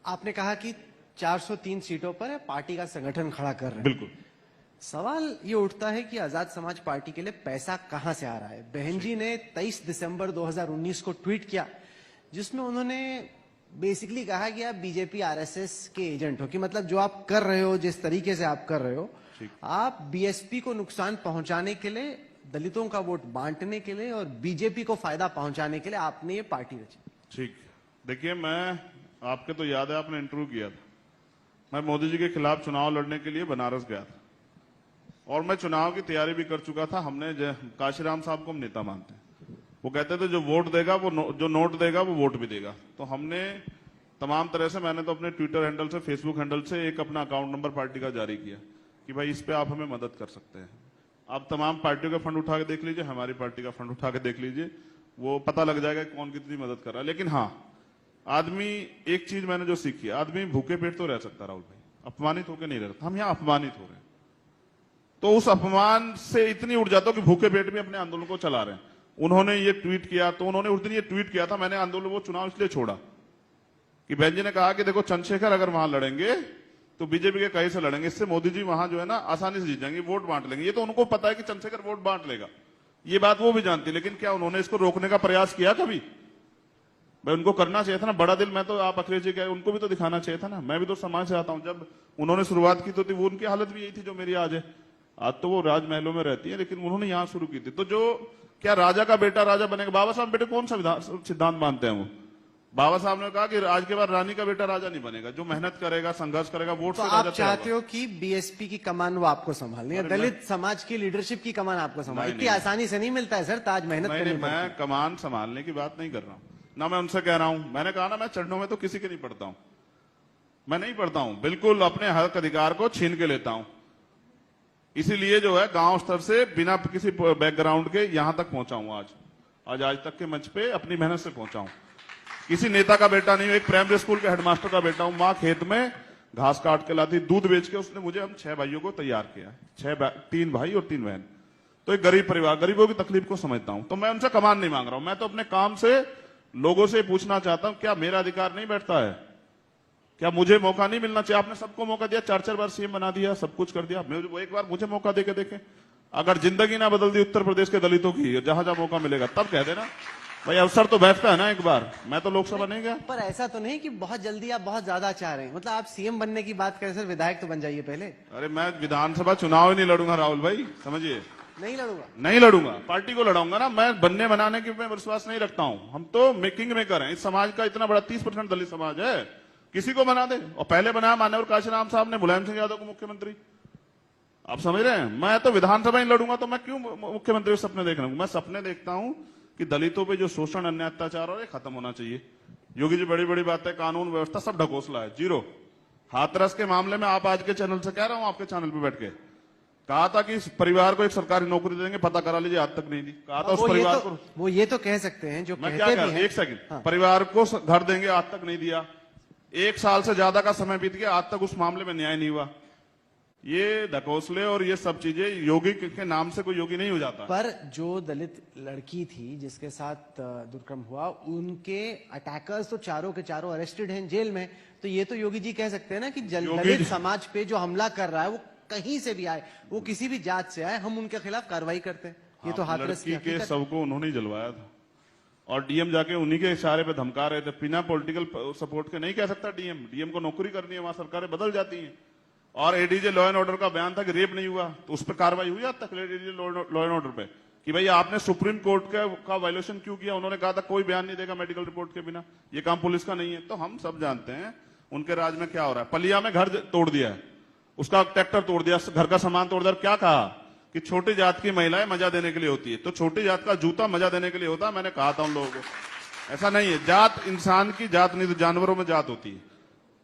आपने कहा कि 403 सीटों पर पार्टी का संगठन खड़ा कर रहे हैं। बिल्कुल। सवाल ये उठता है कि आजाद समाज पार्टी के लिए पैसा कहां से आ रहा है। बहन जी ने 23 दिसंबर 2019 को ट्वीट किया, जिसमें उन्होंने बेसिकली कहा कि आप बीजेपी आरएसएस के एजेंट हो, कि मतलब जो आप कर रहे हो, जिस तरीके से आप कर रहे हो, आप बीएसपी को नुकसान पहुंचाने के लिए, दलितों का वोट बांटने के लिए और बीजेपी को फायदा पहुंचाने के लिए आपने ये पार्टी रची। ठीक, देखिए, मैं आपके तो याद है, आपने इंटरव्यू किया था, मैं मोदी जी के खिलाफ चुनाव लड़ने के लिए बनारस गया था और मैं चुनाव की तैयारी भी कर चुका था। हमने काशीराम साहब को हम नेता मानते हैं, वो कहते थे जो वोट देगा वो जो नोट देगा वो वोट भी देगा। तो हमने तमाम तरह से, मैंने तो अपने ट्विटर हैंडल से, फेसबुक हैंडल से एक अपना अकाउंट नंबर पार्टी का जारी किया कि भाई इस पे आप हमें मदद कर सकते हैं। आप तमाम पार्टियों का फंड उठा के देख लीजिए, हमारी पार्टी का फंड उठा के देख लीजिए, वो पता लग जाएगा कौन कितनी मदद कर रहा है। लेकिन हाँ, आदमी, एक चीज मैंने जो सीखी, आदमी भूखे पेट तो रह सकता राहुल भाई, अपमानित होकर नहीं रहता। हम यहाँ अपमानित हो रहे हैं, तो उस अपमान से इतनी उठ जाता कि भूखे पेट में अपने आंदोलन को चला रहे हैं। उन्होंने ये ट्वीट किया, तो उन्होंने उस दिन ये ट्वीट किया था, मैंने आंदोलन वो चुनाव इसलिए छोड़ा कि बहन जी ने कहा कि देखो चंद्रशेखर अगर वहां लड़ेंगे तो बीजेपी के कहीं से लड़ेंगे, इससे मोदी जी वहां जो है ना आसानी से जीत जाएंगे, वोट बांट लेंगे। ये तो उनको पता है कि चंद्रशेखर वोट बांट लेगा, ये बात वो भी जानती, लेकिन क्या उन्होंने इसको रोकने का प्रयास किया कभी? भाई उनको करना चाहिए था ना, बड़ा दिल। मैं तो, आप अखिलेश जी के, उनको भी तो दिखाना चाहिए था ना। मैं भी तो समाज से आता हूं, जब उन्होंने शुरुआत की तो थी, वो उनकी हालत भी यही थी जो मेरी आज है। आज तो वो राजमहलों में रहती है, लेकिन उन्होंने यहां शुरू की थी। तो जो क्या राजा का बेटा राजा बनेगा, बाबा साहब बेटे कौन सा सिद्धांत मानते हैं वो? बाबा साहब ने कहा कि आज के बाद रानी का बेटा राजा नहीं बनेगा, जो मेहनत करेगा, संघर्ष करेगा, वोट तो से आप राजा चाहते हो कि बीएसपी की कमान वो आपको संभालनी है, दलित समाज की लीडरशिप की कमान आपको संभालनी? इतनी आसानी से नहीं मिलता है सर ताज, मेहनत करनी पड़ती है। मैं कमान संभालने की बात नहीं कर रहा हूं ना, मैं उनसे कह रहा हूं। मैंने कहा ना, मैं चरणों में तो किसी के नहीं पढ़ता हूं, मैं नहीं पढ़ता हूं, बिल्कुल अपने हक अधिकार को छीन के लेता हूं। इसीलिए जो है गांव स्तर से बिना किसी बैकग्राउंड के यहां तक पहुंचा हूं। आज तक के मंच पे अपनी मेहनत से पहुंचा हूं। किसी नेता का बेटा नहीं हूं, एक प्राइमरी स्कूल के हेडमास्टर का बेटा हूं। मां खेत में घास काट के लाती, दूध बेच के उसने मुझे, हम 6 भाइयों को तैयार किया, 3 भाई और 3 बहन। तो एक गरीब परिवार, गरीबों की तकलीफ को समझता हूं। तो मैं उनसे कमान नहीं मांग रहा हूं, मैं तो अपने काम से लोगों से पूछना चाहता हूं, क्या मेरा अधिकार नहीं बैठता है? क्या मुझे मौका नहीं मिलना चाहिए? आपने सबको मौका दिया, 4-4 बार सीएम बना दिया, सब कुछ कर दिया, वो एक बार मुझे मौका देके देखे। अगर जिंदगी ना बदल दी उत्तर प्रदेश के दलितों की, जहां जहां मौका मिलेगा तब कह देना भाई, अवसर तो बैठता है ना एक बार। मैं तो लोकसभा नहीं गया। पर ऐसा तो नहीं कि बहुत जल्दी आप बहुत ज्यादा चाह रहे हैं, मतलब आप सीएम बनने की बात करें सर, विधायक तो बन जाइए पहले। अरे मैं विधानसभा चुनाव ही नहीं लड़ूंगा राहुल भाई, समझिए। नहीं लड़ूंगा, पार्टी को लड़ाऊंगा ना। मैं बनने बनाने की मैं विश्वास नहीं रखता हूं। हम तो मेकिंग मेकर हैं। इस समाज का इतना बड़ा 30% दलित समाज है, किसी को बना दे। और पहले बनाया माननीय काशीराम साहब ने मुलायम सिंह यादव को मुख्यमंत्री। आप समझ रहे हैं? मैं तो विधानसभा ही लड़ूंगा, तो मैं क्यों मुख्यमंत्री के सपने देख रहा हूं? मैं सपने देखता हूं कि दलितों पे जो शोषण, अन्याय, अत्याचार और खत्म होना चाहिए। योगी जी बड़ी बड़ी बातें, कानून व्यवस्था सब ढकोसला है, जीरो। हाथरस के मामले में आप आज के चैनल से कह रहा हूं, आपके चैनल पे बैठ के कहा था कि इस परिवार को एक सरकारी नौकरी देंगे, पता करा लीजिए, आज तक नहीं दी। कहा था उस परिवार को, वो ये तो कह सकते हैं जो मैं क्या कह, एक सेकंड, परिवार को घर देंगे, आज तक नहीं दिया। 1 साल से ज्यादा का समय बीत गया, आज तक उस मामले में न्याय नहीं हुआ। ये ढकोसले और ये सब चीजें, योगी के नाम से कोई योगी नहीं हो जाता। पर जो दलित लड़की थी जिसके साथ दुष्कर्म हुआ, उनके अटैकर्स तो चारों के चारों अरेस्टेड हैं, जेल में। तो ये तो योगी जी कह सकते हैं ना कि दलित समाज पे जो हमला कर रहा है वो कहीं से भी आए, वो किसी भी जात से आए, हम उनके खिलाफ कार्रवाई करते हैं। ये तो हाथरस के सबको उन्होंने जलवाया था और डीएम जाके उन्हीं के इशारे पे धमका रहे थे। बिना पॉलिटिकल सपोर्ट के नहीं कह सकता डीएम को नौकरी करनी है, वहां सरकारें बदल जाती हैं। और एडीजे लॉ एंड ऑर्डर का बयान था कि रेप नहीं हुआ, तो उस पर कार्रवाई हुई आज तक एडीजे लॉ एंड ऑर्डर पे कि भाई आपने सुप्रीम कोर्ट का वायलेशन क्यों किया? उन्होंने कहा था कोई बयान नहीं देगा मेडिकल रिपोर्ट के बिना, ये काम पुलिस का नहीं है। तो हम सब जानते हैं उनके राज में क्या हो रहा है। पलिया में घर तोड़ दिया है, उसका ट्रैक्टर तोड़ दिया, घर का सामान तोड़ दिया। क्या कहा कि छोटी जात की महिलाएं मजा देने के लिए होती है, तो छोटी जात का जूता मजा देने के लिए होता है। मैंने कहा था उन लोगों को, ऐसा नहीं है। जात इंसान की जात नहीं, तो जानवरों में जात होती है।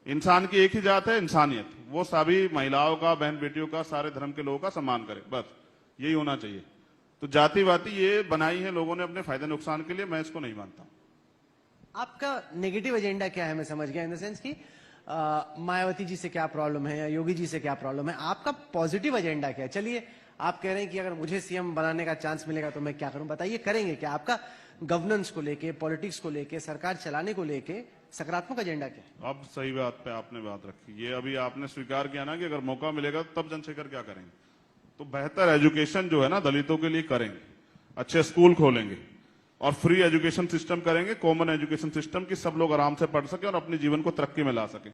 इंसान की एक ही जात है, इंसानियत। वो सभी महिलाओं का, बहन बेटियों का, सारे धर्म के लोगों का सम्मान करे, बस यही होना चाहिए। तो जाति वाति ये बनाई है लोगों ने अपने फायदे नुकसान के लिए, मैं इसको नहीं मानता। आपका नेगेटिव एजेंडा क्या है, मैं समझ गया, इन द सेंस की मायावती जी से क्या प्रॉब्लम है या योगी जी से क्या प्रॉब्लम है। आपका पॉजिटिव एजेंडा क्या है? चलिए, आप कह रहे हैं कि अगर मुझे सीएम बनाने का चांस मिलेगा तो मैं क्या करूं, बताइए, करेंगे क्या? आपका गवर्नेंस को लेके, पॉलिटिक्स को लेके, सरकार चलाने को लेके सकारात्मक एजेंडा क्या है? अब सही बात पे आपने बात रखी। ये अभी आपने स्वीकार किया ना कि अगर मौका मिलेगा तब चंद्रशेखर क्या करेंगे। तो बेहतर एजुकेशन जो है ना दलितों के लिए करेंगे, अच्छे स्कूल खोलेंगे और फ्री एजुकेशन सिस्टम करेंगे, कॉमन एजुकेशन सिस्टम, की सब लोग आराम से पढ़ सके और अपने जीवन को तरक्की में ला सके।